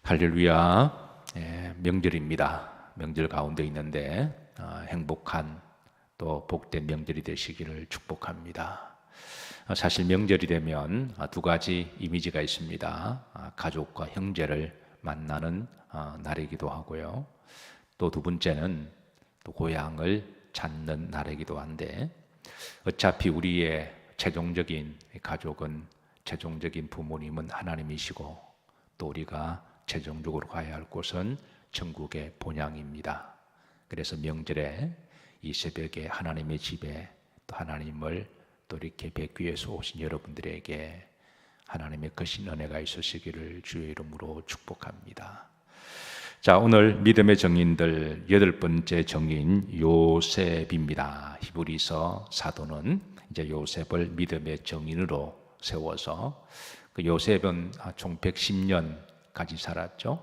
할렐루야. 명절입니다. 명절 가운데 있는데 행복한 또 복된 명절이 되시기를 축복합니다. 사실 명절이 되면 두 가지 이미지가 있습니다. 가족과 형제를 만나는 날이기도 하고요. 또 두 번째는 또 고향을 찾는 날이기도 한데, 어차피 우리의 최종적인 가족은, 최종적인 부모님은 하나님이시고, 또 우리가 최종적으로 가야 할 곳은 천국의 본향입니다. 그래서 명절에 이 새벽에 하나님의 집에 또 하나님을 또 이렇게 뵙기 위해서 오신 여러분들에게 하나님의 크신 은혜가 있으시기를 주의 이름으로 축복합니다. 자, 오늘 믿음의 정인들 8번째 정인 요셉입니다. 히브리서 사도는 이제 요셉을 믿음의 정인으로 세워서, 그 요셉은 총 110년까지 살았죠.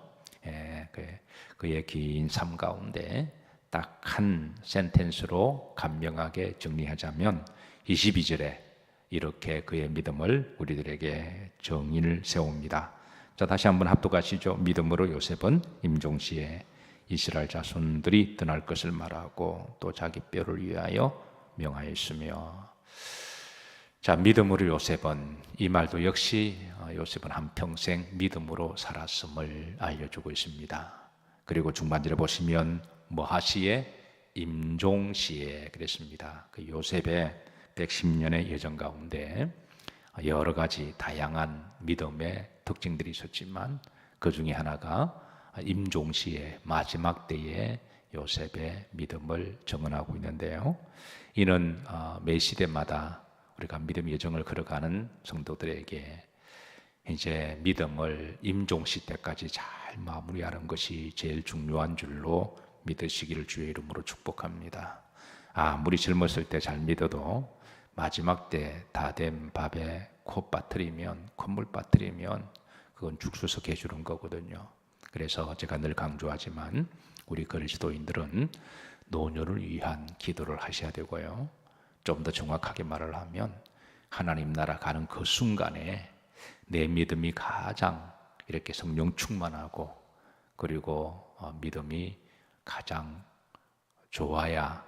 그의 긴 삶 가운데 딱 한 센텐스로 간명하게 정리하자면 22절에 이렇게 그의 믿음을 우리들에게 정인을 세웁니다. 자, 다시 한번 합독하시죠. 믿음으로 요셉은 임종시에 이스라엘 자손들이 떠날 것을 말하고 또 자기 뼈를 위하여 명하였으며. 자, 믿음으로 요셉은, 이 말도 역시 요셉은 한평생 믿음으로 살았음을 알려주고 있습니다. 그리고 중반절에 보시면 뭐하시에? 임종시에 그랬습니다. 그 요셉의 110년의 여정 가운데 여러 가지 다양한 믿음의 특징들이 있었지만 그 중에 하나가 임종시의 마지막 때에 요셉의 믿음을 정언하고 있는데요. 이는 매 시대마다 우리가 믿음 여정을 걸어가는 성도들에게 이제 믿음을 임종시 때까지 잘 마무리하는 것이 제일 중요한 줄로 믿으시기를 주의 이름으로 축복합니다. 아무리 젊었을 때 잘 믿어도 마지막 때 다 된 밥에 콧물 빠뜨리면 그건 죽수서 개주는 거거든요. 그래서 제가 늘 강조하지만 우리 그리스도인들은 노년을 위한 기도를 하셔야 되고요. 좀 더 정확하게 말을 하면 하나님 나라 가는 그 순간에 내 믿음이 가장 이렇게 성령 충만하고, 그리고 믿음이 가장 좋아야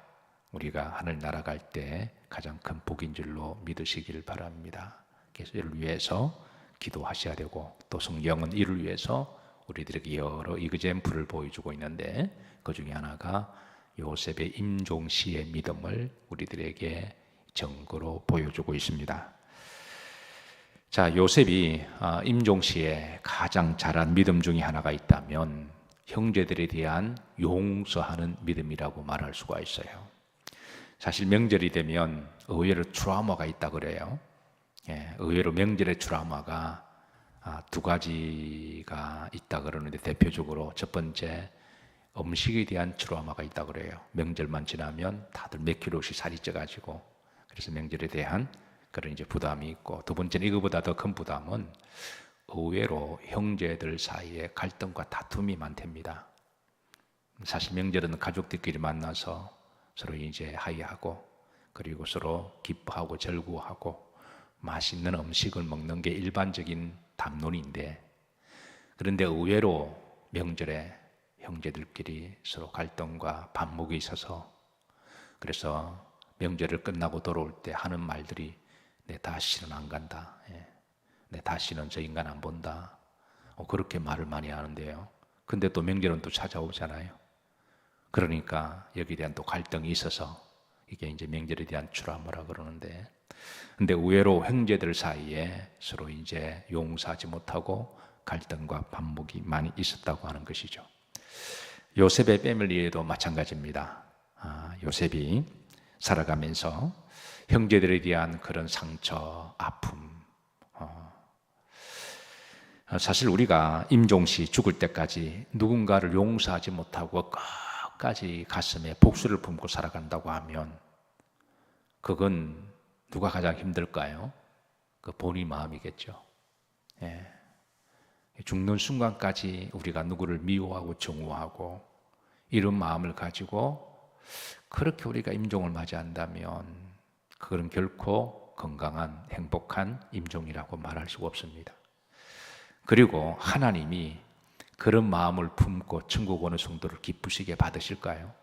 우리가 하늘 날아갈 때 가장 큰 복인 줄로 믿으시길 바랍니다. 그래서 이를 위해서 기도하셔야 되고, 또 성경은 이를 위해서 우리들에게 여러 이그젬플을 보여주고 있는데 그 중에 하나가 요셉의 임종시의 믿음을 우리들에게 증거로 보여주고 있습니다. 자, 요셉이 임종시에 가장 잘한 믿음 중에 하나가 있다면 형제들에 대한 용서하는 믿음이라고 말할 수가 있어요. 사실 명절이 되면 의외로 트라우마가 있다 그래요. 의외로 명절의 트라우마가 두 가지가 있다 그러는데, 대표적으로 첫 번째, 음식에 대한 트라우마가 있다 그래요. 명절만 지나면 다들 몇 킬로씩 살이 쪄가지고, 그래서 명절에 대한 그런 이제 부담이 있고, 두 번째는 이거보다 더 큰 부담은 의외로 형제들 사이에 갈등과 다툼이 많답니다. 사실 명절은 가족들끼리 만나서 서로 이제 화해하고, 그리고 서로 기뻐하고 절구하고 맛있는 음식을 먹는 게 일반적인 담론인데, 그런데 의외로 명절에 형제들끼리 서로 갈등과 반목이 있어서, 그래서 명절을 끝나고 돌아올 때 하는 말들이 내 다시는 안 간다, 내 다시는 저 인간 안 본다, 그렇게 말을 많이 하는데요. 근데 또 명절은 또 찾아오잖아요. 그러니까 여기에 대한 또 갈등이 있어서 이게 이제 명절에 대한 트라우마라 그러는데, 근데 의외로 형제들 사이에 서로 이제 용서하지 못하고 갈등과 반목이 많이 있었다고 하는 것이죠. 요셉의 패밀리에도 마찬가지입니다. 요셉이 살아가면서 형제들에 대한 그런 상처, 아픔, 사실 우리가 임종시 죽을 때까지 누군가를 용서하지 못하고 끝까지 가슴에 복수를 품고 살아간다고 하면 그건 누가 가장 힘들까요? 그 본인 마음이겠죠. 죽는 순간까지 우리가 누구를 미워하고 정오하고 이런 마음을 가지고 그렇게 우리가 임종을 맞이한다면 그건 결코 건강한 행복한 임종이라고 말할 수가 없습니다. 그리고 하나님이 그런 마음을 품고 천국 오는 성도를 기쁘시게 받으실까요?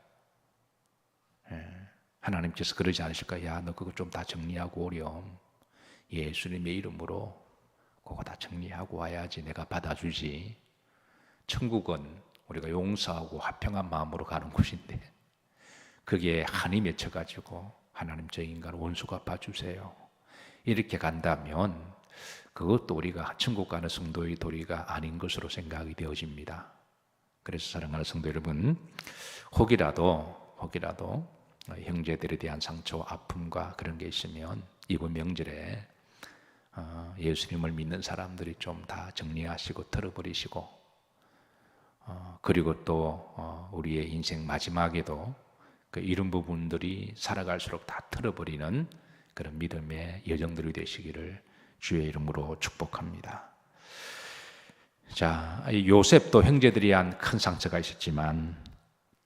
하나님께서 그러지 않으실까요? 야, 너 그거 좀 다 정리하고 오렴. 예수님의 이름으로 그거 다 정리하고 와야지 내가 받아주지. 천국은 우리가 용서하고 화평한 마음으로 가는 곳인데 그게 한이 맺혀가지고 하나님 저 인간 원수 갚아주세요. 이렇게 간다면 그것도 우리가 천국 가는 성도의 도리가 아닌 것으로 생각이 되어집니다. 그래서 사랑하는 성도 여러분, 혹이라도 형제들에 대한 상처와 아픔과 그런 게 있으면 이번 명절에 예수님을 믿는 사람들이 좀 다 정리하시고 털어버리시고 그리고 또 우리의 인생 마지막에도 그 이런 부분들이 살아갈수록 다 털어버리는 그런 믿음의 여정들이 되시기를 주의 이름으로 축복합니다. 자, 요셉도 형제들이 한 큰 상처가 있었지만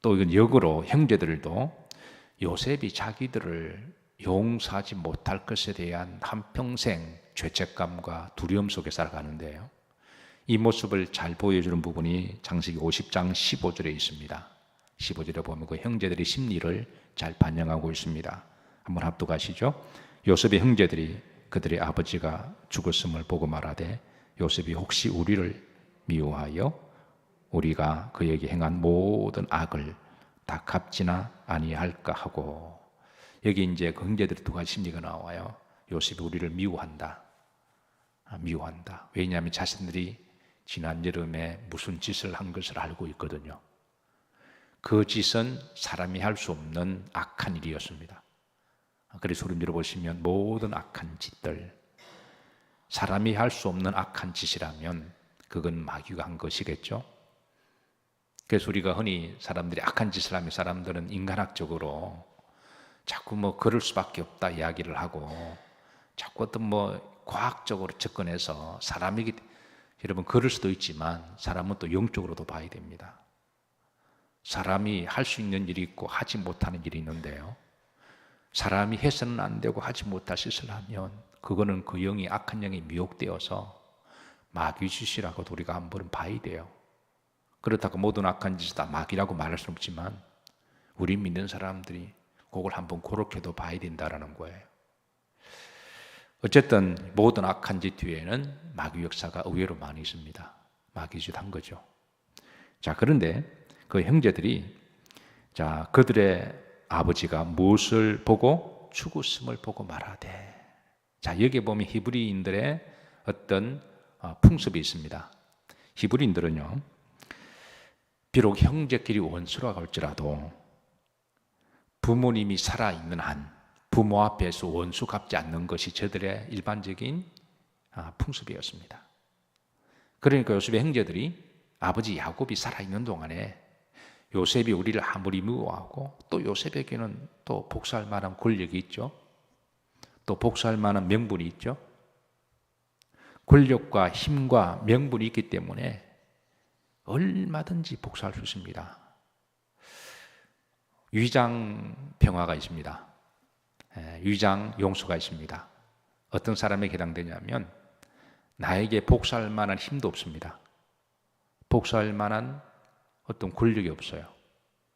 또 이건 역으로 형제들도 요셉이 자기들을 용서하지 못할 것에 대한 한평생 죄책감과 두려움 속에 살아가는데요. 이 모습을 잘 보여주는 부분이 창세기 50장 15절에 있습니다. 15절에 보면 그 형제들의 심리를 잘 반영하고 있습니다. 한번 합독하시죠. 요셉의 형제들이 그들의 아버지가 죽었음을 보고 말하되 요셉이 혹시 우리를 미워하여 우리가 그에게 행한 모든 악을 다 갚지나 아니할까 하고, 여기 이제 그 형제들의 두 가지 심리가 나와요. 요셉이 우리를 미워한다. 왜냐하면 자신들이 지난 여름에 무슨 짓을 한 것을 알고 있거든요. 그 짓은 사람이 할 수 없는 악한 일이었습니다. 그래서 소리 들어보시면 모든 악한 짓들, 사람이 할 수 없는 악한 짓이라면 그건 마귀가 한 것이겠죠. 그래서 우리가 흔히 사람들이 악한 짓을 하면 사람들은 인간학적으로 자꾸 그럴 수밖에 없다 이야기를 하고 자꾸 어떤 과학적으로 접근해서 사람에게, 여러분 그럴 수도 있지만 사람은 또 영적으로도 봐야 됩니다. 사람이 할 수 있는 일이 있고 하지 못하는 일이 있는데요. 사람이 해서는 안 되고 하지 못할 짓을 하면 그거는 그 영이 악한 영이 미혹되어서 마귀 짓이라고도 우리가 한번 봐야 돼요. 그렇다고 모든 악한 짓이 다 마귀라고 말할 수는 없지만 우리 믿는 사람들이 그걸 한번 그렇게도 봐야 된다라는 거예요. 어쨌든 모든 악한 짓 뒤에는 마귀 역사가 의외로 많이 있습니다. 마귀 짓 한 거죠. 자, 그런데 그 형제들이 그들의 아버지가 무엇을 보고 죽었음을 보고 말하되, 자, 여기에 보면 히브리인들의 어떤 풍습이 있습니다. 히브리인들은요, 비록 형제끼리 원수라고 할지라도 부모님이 살아있는 한 부모 앞에서 원수 갚지 않는 것이 저들의 일반적인 풍습이었습니다. 그러니까 요셉의 형제들이 아버지 야곱이 살아있는 동안에 요셉이 우리를 아무리 미워하고 또 요셉에게는 또 복수할 만한 권력이 있죠. 또 복수할 만한 명분이 있죠. 권력과 힘과 명분이 있기 때문에 얼마든지 복수할 수 있습니다. 위장 평화가 있습니다. 위장 용서가 있습니다. 어떤 사람에게 해당되냐면 나에게 복수할 만한 힘도 없습니다. 복수할 만한 어떤 권력이 없어요.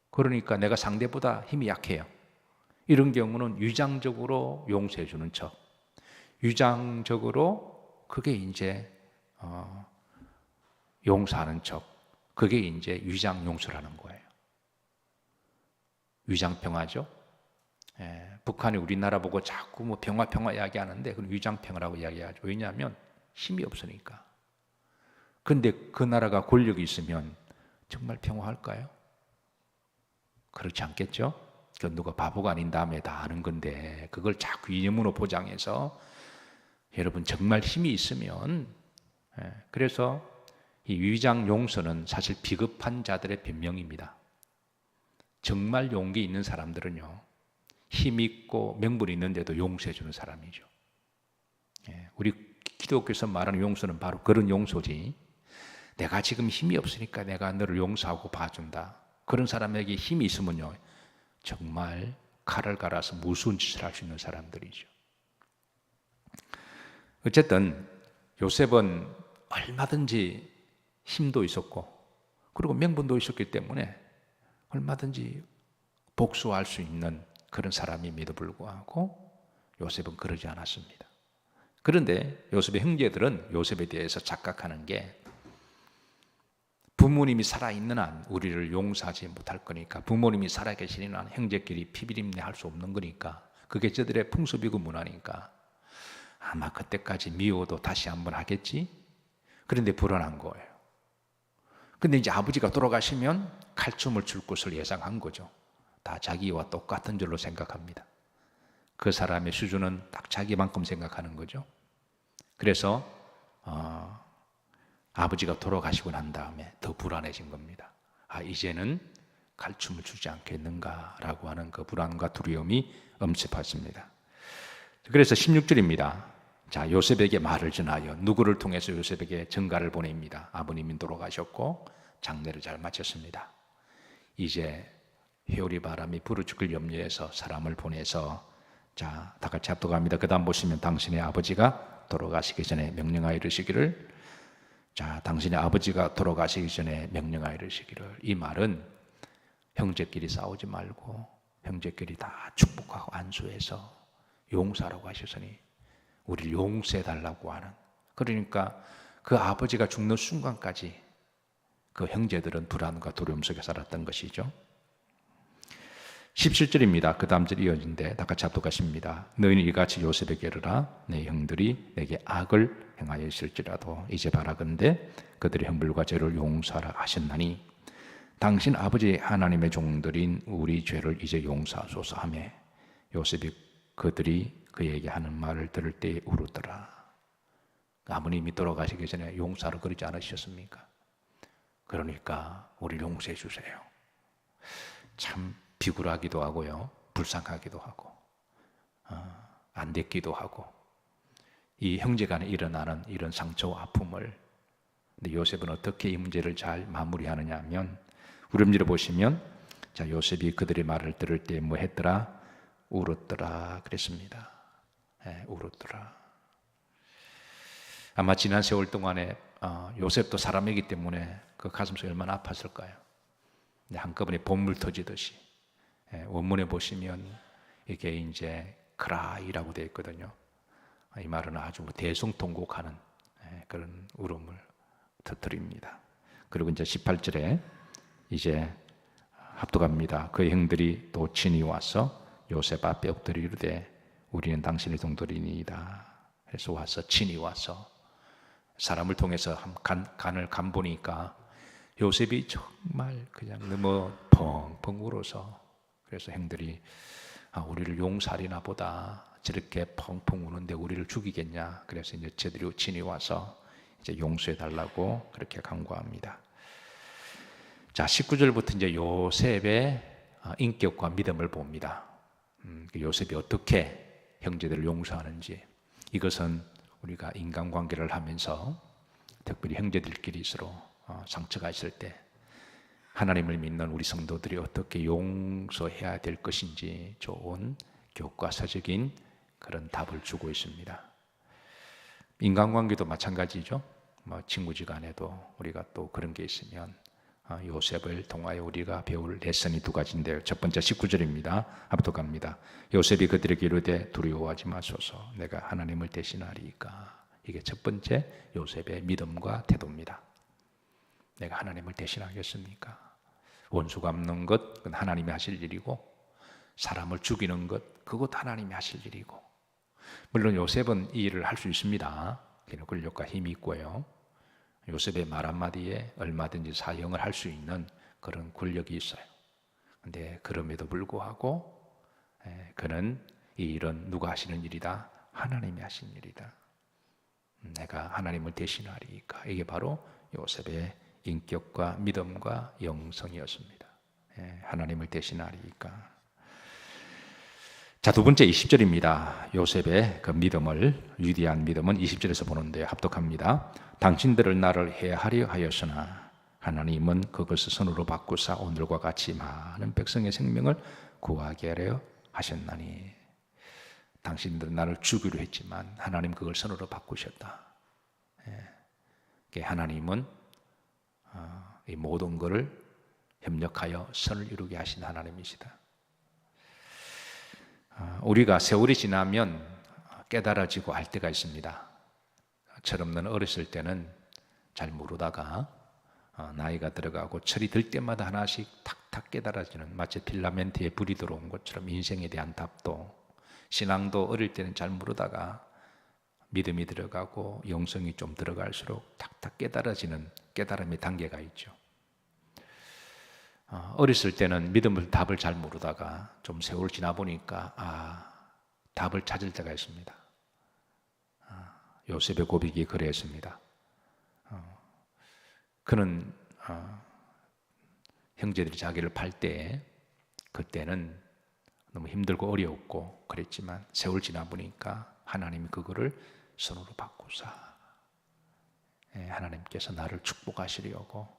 그러니까 내가 상대보다 힘이 약해요. 이런 경우는 위장적으로 용서해 주는 척, 위장적으로 그게 이제 용서하는 척, 그게 이제 위장 용서라는 거예요. 위장 평화죠. 북한이 우리나라 보고 자꾸 평화 이야기하는데 그건 위장 평화라고 이야기하죠. 왜냐하면 힘이 없으니까. 근데 그 나라가 권력이 있으면 정말 평화할까요? 그렇지 않겠죠? 그 누가 바보가 아닌 다음에 다 아는 건데 그걸 자꾸 이념으로 포장해서 여러분 정말 힘이 있으면, 그래서 이 위장 용서는 사실 비겁한 자들의 변명입니다. 정말 용기 있는 사람들은요, 힘 있고 명분이 있는데도 용서해 주는 사람이죠. 우리 기독교에서 말하는 용서는 바로 그런 용서지, 내가 지금 힘이 없으니까 내가 너를 용서하고 봐준다, 그런 사람에게 힘이 있으면요 정말 칼을 갈아서 무서운 짓을 할 수 있는 사람들이죠. 어쨌든 요셉은 얼마든지 힘도 있었고 그리고 명분도 있었기 때문에 얼마든지 복수할 수 있는 그런 사람임에도 불구하고 요셉은 그러지 않았습니다. 그런데 요셉의 형제들은 요셉에 대해서 착각하는 게 부모님이 살아있는 한 우리를 용서하지 못할 거니까, 부모님이 살아계시는 한 형제끼리 피비린내 할 수 없는 거니까, 그게 저들의 풍습이고 문화니까 아마 그때까지 미워도 다시 한번 하겠지? 그런데 불안한 거예요. 근데 이제 아버지가 돌아가시면 칼춤을 출 것을 예상한 거죠. 다 자기와 똑같은 줄로 생각합니다. 그 사람의 수준은 딱 자기만큼 생각하는 거죠. 그래서 아버지가 돌아가시고 난 다음에 더 불안해진 겁니다. 이제는 칼춤을 추지 않겠는가라고 하는 그 불안과 두려움이 엄습했습니다. 그래서 16절입니다. 자, 요셉에게 말을 전하여, 누구를 통해서 요셉에게 전가를 보냅니다. 아버님이 돌아가셨고 장례를 잘 마쳤습니다. 이제 회오리 바람이 불어 죽을 염려에서 사람을 보내서, 자, 다 같이 합독합니다. 그 다음 보시면 당신의 아버지가 돌아가시기 전에 명령하여 이르시기를, 자, 당신의 아버지가 돌아가시기 전에 명령하여 이르시기를. 이 말은 형제끼리 싸우지 말고 형제끼리 다 축복하고 안수해서 용서하라고 하셨으니 우리를 용서해달라고 하는, 그러니까 그 아버지가 죽는 순간까지 그 형제들은 불안과 두려움 속에 살았던 것이죠. 17절입니다. 그 다음 절이 이어진데 다 같이 합독하십니다. 너희는 이같이 요셉에게 이르라. 내 형들이 내게 악을 행하여 있을지라도 이제 바라건대 그들의 형벌과 죄를 용서하라 하셨나니 당신 아버지 하나님의 종들인 우리 죄를 이제 용서하소서 하며, 요셉이 그들이 그에게 하는 말을 들을 때에 울었더라. 아버님이 돌아가시기 전에 용서하라 그러지 않으셨습니까? 그러니까 우리 용서해 주세요. 참 비굴하기도 하고요, 불쌍하기도 하고, 안 됐기도 하고, 이 형제간에 일어나는 이런 상처와 아픔을, 근데 요셉은 어떻게 이 문제를 잘 마무리하느냐 하면, 우름지를 보시면, 자, 요셉이 그들의 말을 들을 때 뭐 했더라? 울었더라 그랬습니다. 울었더라. 아마 지난 세월 동안에 요셉도 사람이기 때문에 그 가슴속이 얼마나 아팠을까요? 한꺼번에 봇물 터지듯이. 원문에 보시면 이게 이제 cry라고 되어 있거든요. 이 말은 아주 대성통곡하는 그런 울음을 터뜨립니다. 그리고 이제 18절에 이제 합독합니다. 그의 형들이 또 친히 와서 요셉 앞에 엎드려 이르되 우리는 당신의 동들이니이다. 그래서 와서 친히 와서 사람을 통해서 간을 간보니까 요셉이 정말 그냥 너무 펑펑 울어서, 그래서 형들이 우리를 용서하리나 보다, 저렇게 펑펑 우는데 우리를 죽이겠냐. 그래서 이제 저들이 친히 와서 이제 용서해 달라고 그렇게 간구합니다. 자, 19절부터 이제 요셉의 인격과 믿음을 봅니다. 요셉이 어떻게 형제들을 용서하는지, 이것은 우리가 인간관계를 하면서 특별히 형제들끼리 서로 상처가 있을 때 하나님을 믿는 우리 성도들이 어떻게 용서해야 될 것인지 좋은 교과서적인 그런 답을 주고 있습니다. 인간관계도 마찬가지죠. 친구지간에도 우리가 또 그런 게 있으면 요셉을 통하여 우리가 배울 레슨이 두 가지인데요. 첫 번째 19절입니다. 합독합니다. 요셉이 그들에게 이르되 두려워하지 마소서, 내가 하나님을 대신하리이까. 이게 첫 번째 요셉의 믿음과 태도입니다. 내가 하나님을 대신하겠습니까? 원수 갚는 것, 그건 하나님이 하실 일이고, 사람을 죽이는 것, 그것 하나님이 하실 일이고, 물론 요셉은 이 일을 할 수 있습니다. 권력과 힘이 있고요, 요셉의 말 한마디에 얼마든지 사형을 할 수 있는 그런 권력이 있어요. 그런데 그럼에도 불구하고 그는 이 일은 누가 하시는 일이다? 하나님이 하신 일이다. 내가 하나님을 대신하리니까. 이게 바로 요셉의 인격과 믿음과 영성이었습니다. 하나님을 대신하리니까. 자, 두 번째 20절입니다. 요셉의 그 믿음을, 위대한 믿음은 20절에서 보는데 합독합니다. 당신들을 나를 해하려 하였으나 하나님은 그것을 선으로 바꾸사 오늘과 같이 많은 백성의 생명을 구하게 하려 하셨나니. 당신들은 나를 죽이려 했지만 하나님 그걸 선으로 바꾸셨다. 하나님은 이 모든 것을 협력하여 선을 이루게 하신 하나님이시다. 우리가 세월이 지나면 깨달아지고 할 때가 있습니다. 철없는 어렸을 때는 잘 모르다가 나이가 들어가고 철이 들 때마다 하나씩 탁탁 깨달아지는, 마치 필라멘트에 불이 들어온 것처럼 인생에 대한 답도, 신앙도 어릴 때는 잘 모르다가 믿음이 들어가고 영성이 좀 들어갈수록 탁탁 깨달아지는 깨달음의 단계가 있죠. 어렸을 때는 믿음을 답을 잘 모르다가 좀 세월 지나 보니까 답을 찾을 때가 있습니다. 요셉의 고백이 그랬습니다. 그는 형제들이 자기를 팔 때 그때는 너무 힘들고 어려웠고 그랬지만 세월 지나 보니까 하나님이 그거를 선으로 바꾸사 하나님께서 나를 축복하시려고.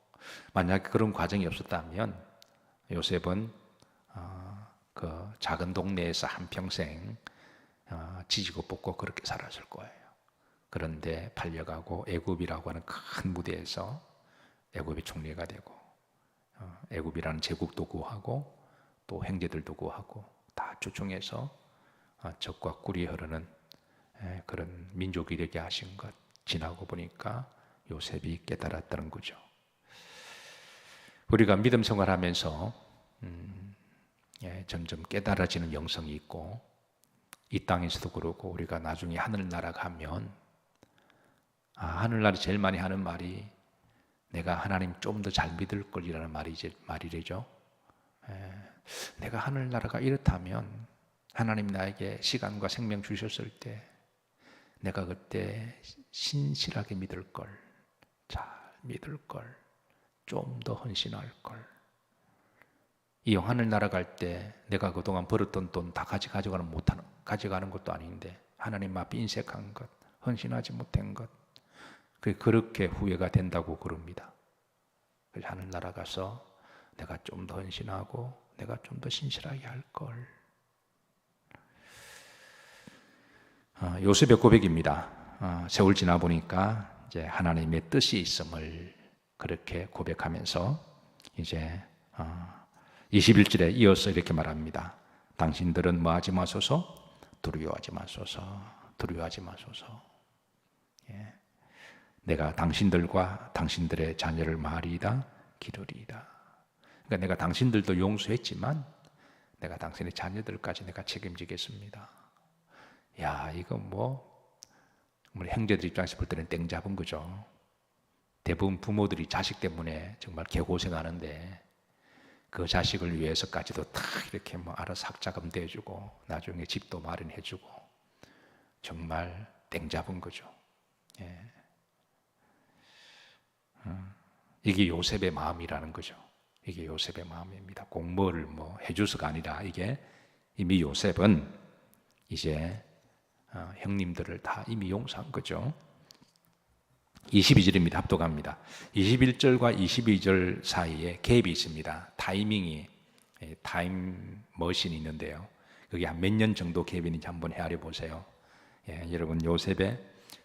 만약에 그런 과정이 없었다면 요셉은 그 작은 동네에서 한평생 지지고 볶고 그렇게 살았을 거예요. 그런데 팔려가고 애굽이라고 하는 큰 무대에서 애굽의 총리가 되고 애굽이라는 제국도 구하고 또 형제들도 구하고 다 주중해서 적과 꿀이 흐르는 그런 민족이 되게 하신 것 지나고 보니까 요셉이 깨달았다는 거죠. 우리가 믿음 생활하면서 점점 깨달아지는 영성이 있고 이 땅에서도 그렇고 우리가 나중에 하늘나라 가면 하늘나라 제일 많이 하는 말이 내가 하나님 좀 더 잘 믿을 걸이라는 말이래죠. 내가 하늘나라가 이렇다면 하나님 나에게 시간과 생명 주셨을 때 내가 그때 신실하게 믿을 걸, 잘 믿을 걸, 좀 더 헌신할 걸. 이 하늘나라 갈 때 내가 그동안 벌었던 돈 다 가져가는 것도 아닌데 하나님 앞에 인색한 것, 헌신하지 못한 것, 그렇게 후회가 된다고 그럽니다. 그래서 하늘나라 가서 내가 좀 더 헌신하고 내가 좀 더 신실하게 할 걸. 요셉의 고백입니다. 세월 지나 보니까 이제 하나님의 뜻이 있음을 그렇게 고백하면서 이제 21절에 이어서 이렇게 말합니다. 당신들은 뭐 하지 마소서? 두려워하지 마소서. 두려워하지 마소서. 내가 당신들과 당신들의 자녀를 말이다 기르리이다. 그러니까 내가 당신들도 용서했지만 내가 당신의 자녀들까지 내가 책임지겠습니다. 야, 이거 우리 형제들 입장에서 볼 때는 땡 잡은 거죠. 대부분 부모들이 자식 때문에 정말 개고생하는데 그 자식을 위해서까지도 다 이렇게 알아서 학자금 대주고 나중에 집도 마련해주고 정말 땡 잡은 거죠. 이게 요셉의 마음이라는 거죠. 이게 요셉의 마음입니다. 공모를 해줘서가 아니라 이게 이미 요셉은 이제 형님들을 다 이미 용서한 거죠. 22절입니다. 합독합니다. 21절과 22절 사이에 갭이 있습니다. 타임머신이 있는데요. 그게 한 몇 년 정도 갭이 있는지 한번 헤아려 보세요. 여러분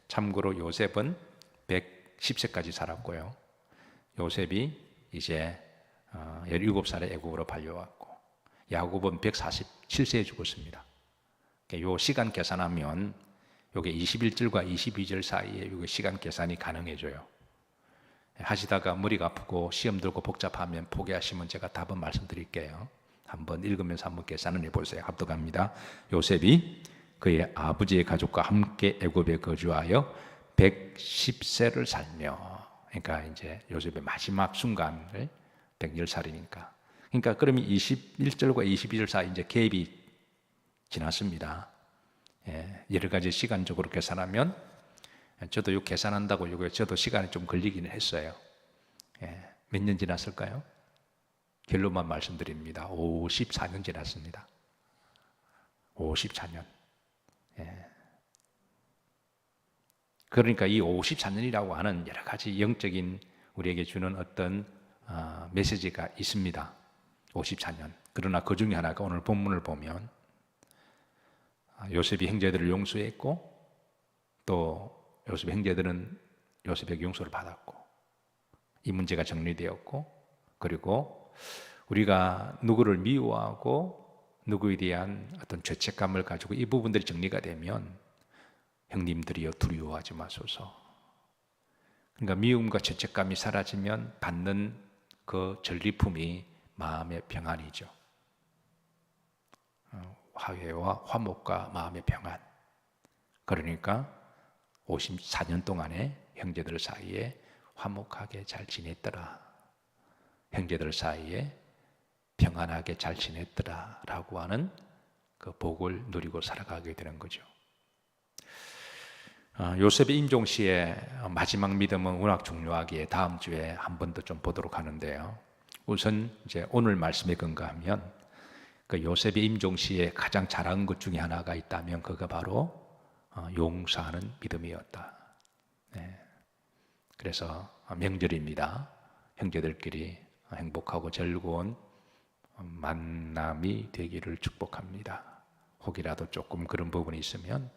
참고로 요셉은 110세까지 살았고요. 요셉이 이제 17살에 애국으로 팔려왔고 야곱은 147세에 죽었습니다. 요 시간 계산하면 요게 21절과 22절 사이에 요게 시간 계산이 가능해져요. 하시다가 머리가 아프고 시험 들고 복잡하면 포기하시면 제가 답은 말씀드릴게요. 한번 읽으면서 한번 계산을 해보세요. 합독합니다. 요셉이 그의 아버지의 가족과 함께 애굽에 거주하여 110세를 살며, 그러니까 이제 요셉의 마지막 순간을 110살이니까. 그러니까 그러면 21절과 22절 사이 이제 갭이 지났습니다. 여러 가지 시간적으로 계산하면 저도 이거 계산한다고 저도 시간이 좀 걸리기는 했어요. 몇 년 지났을까요? 결론만 말씀드립니다. 54년 지났습니다. 54년. 그러니까 이 54년이라고 하는 여러 가지 영적인 우리에게 주는 어떤 메시지가 있습니다. 54년. 그러나 그 중에 하나가 오늘 본문을 보면 요셉이 형제들을 용서했고 또 요셉의 형제들은 요셉에게 용서를 받았고 이 문제가 정리되었고, 그리고 우리가 누구를 미워하고 누구에 대한 어떤 죄책감을 가지고 이 부분들이 정리가 되면 형님들이여 두려워하지 마소서. 그러니까 미움과 죄책감이 사라지면 받는 그 전리품이 마음의 평안이죠. 화해와 화목과 마음의 평안. 그러니까 54년 동안에 형제들 사이에 화목하게 잘 지냈더라. 형제들 사이에 평안하게 잘 지냈더라 라고 하는 그 복을 누리고 살아가게 되는 거죠. 요셉의 임종시의 마지막 믿음은 워낙 중요하기에 다음 주에 한 번 더 좀 보도록 하는데요. 우선 이제 오늘 말씀에 근거하면 그 요셉의 임종시에 가장 잘한 것 중에 하나가 있다면 그가 바로 용서하는 믿음이었다. 네. 그래서 명절입니다. 형제들끼리 행복하고 즐거운 만남이 되기를 축복합니다. 혹이라도 조금 그런 부분이 있으면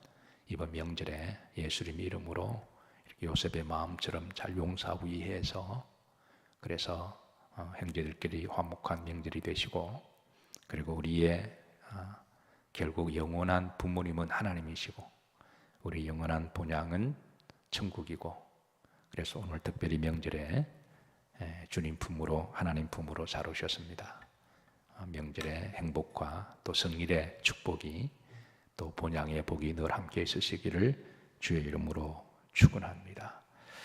이번 명절에 예수님 이름으로 이렇게 요셉의 마음처럼 잘 용서하고 이해해서 그래서 형제들끼리 화목한 명절이 되시고, 그리고 우리의 결국 영원한 부모님은 하나님이시고 우리 영원한 본향은 천국이고, 그래서 오늘 특별히 명절에 주님 품으로 하나님 품으로 잘 오셨습니다. 명절의 행복과 또 성일의 축복이 또 본향의 복이 늘 함께 있으시기를 주의 이름으로 축원합니다.